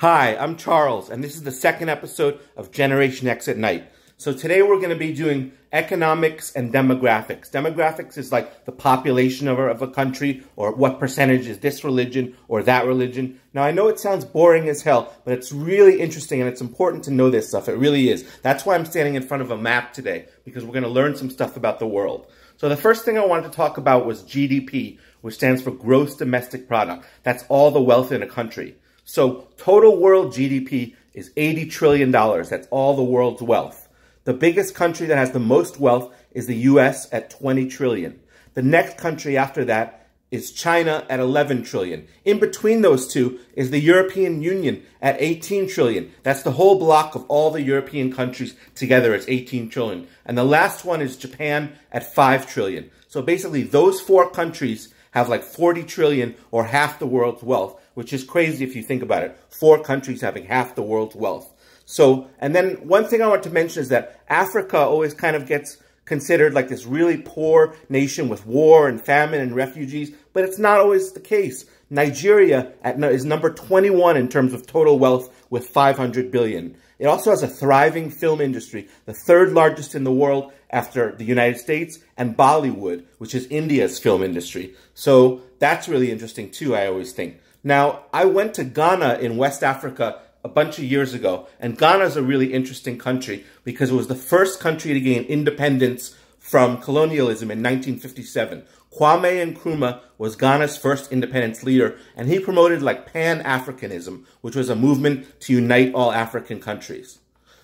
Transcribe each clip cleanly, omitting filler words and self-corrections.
Hi, I'm Charles, and this is the second episode of Generation X at Night. So today we're going to be doing economics and demographics. Demographics is like the population of a country, or what percentage is this religion or that religion. Now, I know it sounds boring as hell, but it's really interesting and it's important to know this stuff. It really is. That's why I'm standing in front of a map today, because we're going to learn some stuff about the world. So the first thing I wanted to talk about was GDP, which stands for Gross Domestic Product. That's all the wealth in a country. So total world GDP is $80 trillion. That's all the world's wealth. The biggest country that has the most wealth is the US at 20 trillion. The next country after that is China at 11 trillion. In between those two is the European Union at 18 trillion. That's the whole block of all the European countries together. It's 18 trillion. And the last one is Japan at 5 trillion. So basically those four countries have like 40 trillion or half the world's wealth, which is crazy if you think about it. Four countries having half the world's wealth. So, and then one thing I want to mention is that Africa always kind of gets considered like this really poor nation with war and famine and refugees, but it's not always the case. Nigeria is number 21 in terms of total wealth with 500 billion. It also has a thriving film industry, the third largest in the world after the United States, and Bollywood, which is India's film industry. So that's really interesting too, I always think. Now, I went to Ghana in West Africa a bunch of years ago, and Ghana is a really interesting country because it was the first country to gain independence from colonialism in 1957. Kwame Nkrumah was Ghana's first independence leader, and he promoted like Pan-Africanism, which was a movement to unite all African countries.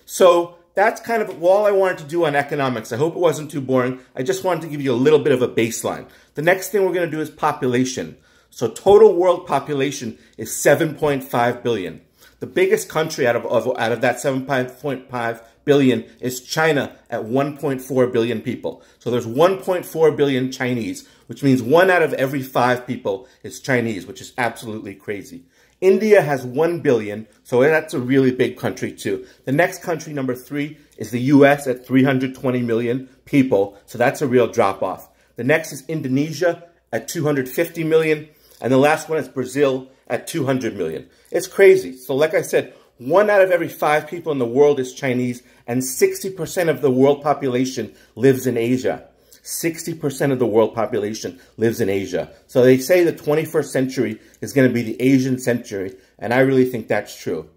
So that's kind of all I wanted to do on economics. I hope it wasn't too boring. I just wanted to give you a little bit of a baseline. The next thing we're going to do is population. So total world population is 7.5 billion. The biggest country out of that 7.5 billion is China at 1.4 billion people. So there's 1.4 billion Chinese, which means 1 out of every 5 people is Chinese, which is absolutely crazy. India has 1 billion, so that's a really big country too. The next country, number 3, is the US at 320 million people, so that's a real drop-off. The next is Indonesia at 250 million, and the last one is Brazil at 200 million. It's crazy. So like I said, 1 out of every 5 people in the world is Chinese, and 60% of the world population lives in Asia. 60% of the world population lives in Asia. So they say the 21st century is going to be the Asian century, and I really think that's true.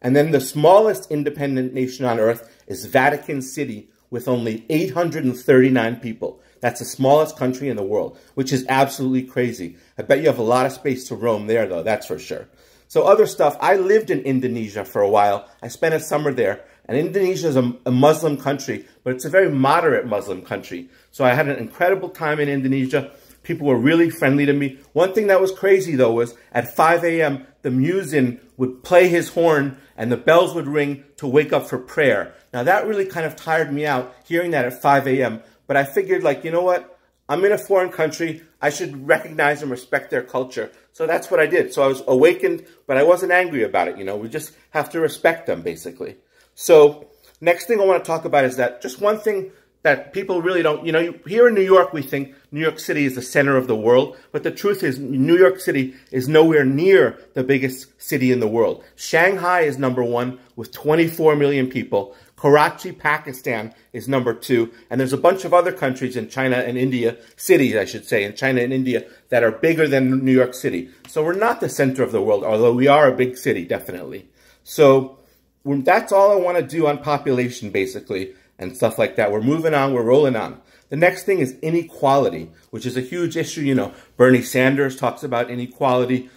And then the smallest independent nation on earth is Vatican City with only 839 people. That's the smallest country in the world, which is absolutely crazy. I bet you have a lot of space to roam there, though, that's for sure. So other stuff, I lived in Indonesia for a while. I spent a summer there. And Indonesia is a Muslim country, but it's a very moderate Muslim country. So I had an incredible time in Indonesia. People were really friendly to me. One thing that was crazy, though, was at 5 a.m., the muezzin would play his horn and the bells would ring to wake up for prayer. Now, that really kind of tired me out, hearing that at 5 a.m., but I figured, like, you know what? I'm in a foreign country. I should recognize and respect their culture. So that's what I did. So I was awakened, but I wasn't angry about it. You know, we just have to respect them, basically. So next thing I want to talk about is that just one thing that people really don't, you know, here in New York, we think New York City is the center of the world. But the truth is New York City is nowhere near the biggest city in the world. Shanghai is number 1 with 24 million people. Karachi, Pakistan is number 2. And there's a bunch of other countries in China and India, cities, I should say, in China and India that are bigger than New York City. So we're not the center of the world, although we are a big city, definitely. So that's all I want to do on population, basically, and stuff like that. We're moving on. We're rolling on. The next thing is inequality, which is a huge issue. You know, Bernie Sanders talks about inequality.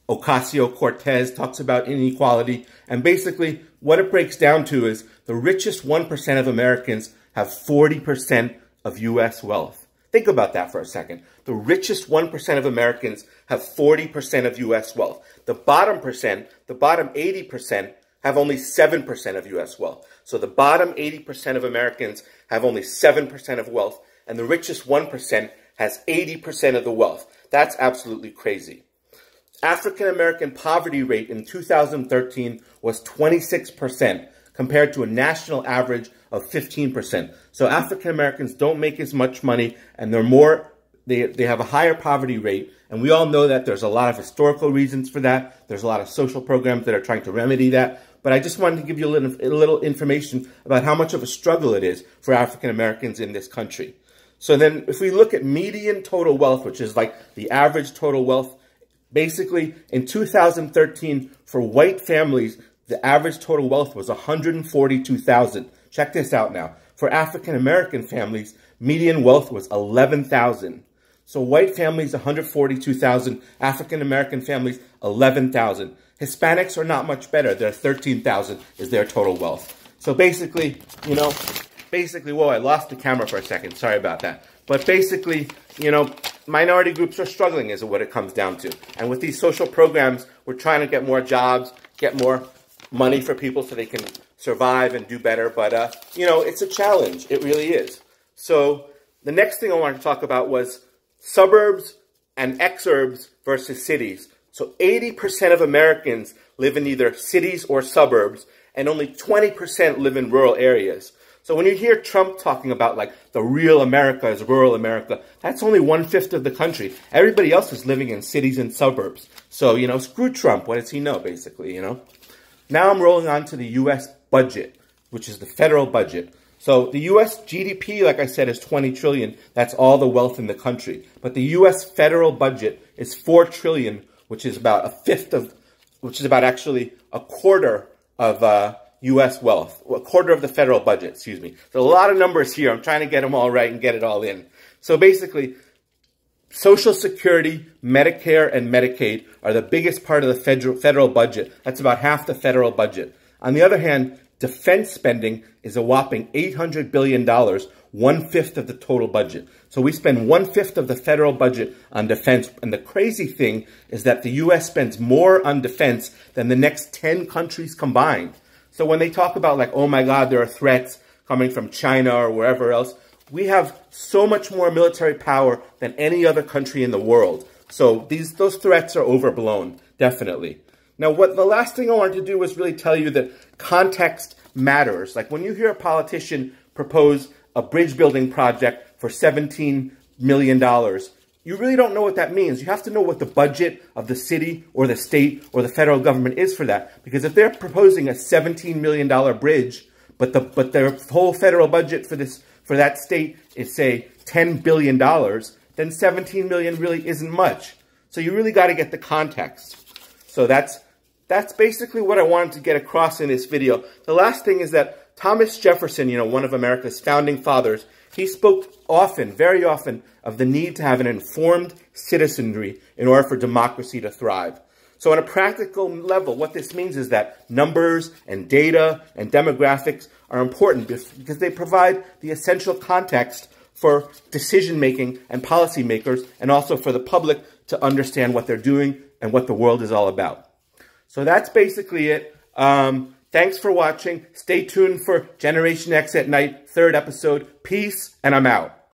Ocasio-Cortez talks about inequality. And basically, what it breaks down to is the richest 1% of Americans have 40% of U.S. wealth. Think about that for a second. The richest 1% of Americans have 40% of U.S. wealth. The bottom 80%, have only 7% of U.S. wealth. So the bottom 80% of Americans have only 7% of wealth, and the richest 1% has 80% of the wealth. That's absolutely crazy. African American poverty rate in 2013 was 26%, compared to a national average of 15%. So African Americans don't make as much money, and they're more they have a higher poverty rate, and we all know that there's a lot of historical reasons for that. There's a lot of social programs that are trying to remedy that. But I just wanted to give you a little information about how much of a struggle it is for African Americans in this country. So then if we look at median total wealth, which is like the average total wealth, basically in 2013 for white families, the average total wealth was $142,000. Check this out now. For African American families, median wealth was $11,000. So white families, $142,000. African American families, $11,000. Hispanics are not much better. They're $13,000 is their total wealth. So basically, whoa, I lost the camera for a second. Sorry about that. But basically, minority groups are struggling is what it comes down to. And with these social programs, we're trying to get more jobs, get more money for people so they can survive and do better. But, it's a challenge. It really is. So the next thing I wanted to talk about was suburbs and exurbs versus cities. So 80% of Americans live in either cities or suburbs, and only 20% live in rural areas. So when you hear Trump talking about like the real America is rural America, that's only 1/5 of the country. Everybody else is living in cities and suburbs. So, screw Trump. What does he know, basically, Now I'm rolling on to the U.S. budget, which is the federal budget. So the U.S. GDP, like I said, is $20 trillion. That's all the wealth in the country. But the U.S. federal budget is $4 trillion, which is about actually a quarter of U.S. wealth, a quarter of the federal budget, excuse me. There's a lot of numbers here. I'm trying to get them all right and get it all in. So basically, Social Security, Medicare, and Medicaid are the biggest part of the federal budget. That's about half the federal budget. On the other hand, defense spending is a whopping $800 billion, 1/5 of the total budget. So we spend 1/5 of the federal budget on defense. And the crazy thing is that the U.S. spends more on defense than the next 10 countries combined. So when they talk about like, oh my God, there are threats coming from China or wherever else, we have so much more military power than any other country in the world. So those threats are overblown, definitely. Now, the last thing I wanted to do was really tell you that context matters. Like when you hear a politician propose a bridge building project for $17 million, you really don't know what that means. You have to know what the budget of the city or the state or the federal government is for that. Because if they're proposing a $17 million bridge, but their whole federal budget for that state is, say, $10 billion, then $17 million really isn't much. So you really got to get the context. So that's basically what I wanted to get across in this video. The last thing is that Thomas Jefferson, one of America's founding fathers, he spoke often, very often, of the need to have an informed citizenry in order for democracy to thrive. So on a practical level, what this means is that numbers and data and demographics are important because they provide the essential context for decision-making and policymakers, and also for the public to understand what they're doing and what the world is all about. So that's basically it. Thanks for watching. Stay tuned for Generation X at Night, 3rd episode. Peace, and I'm out.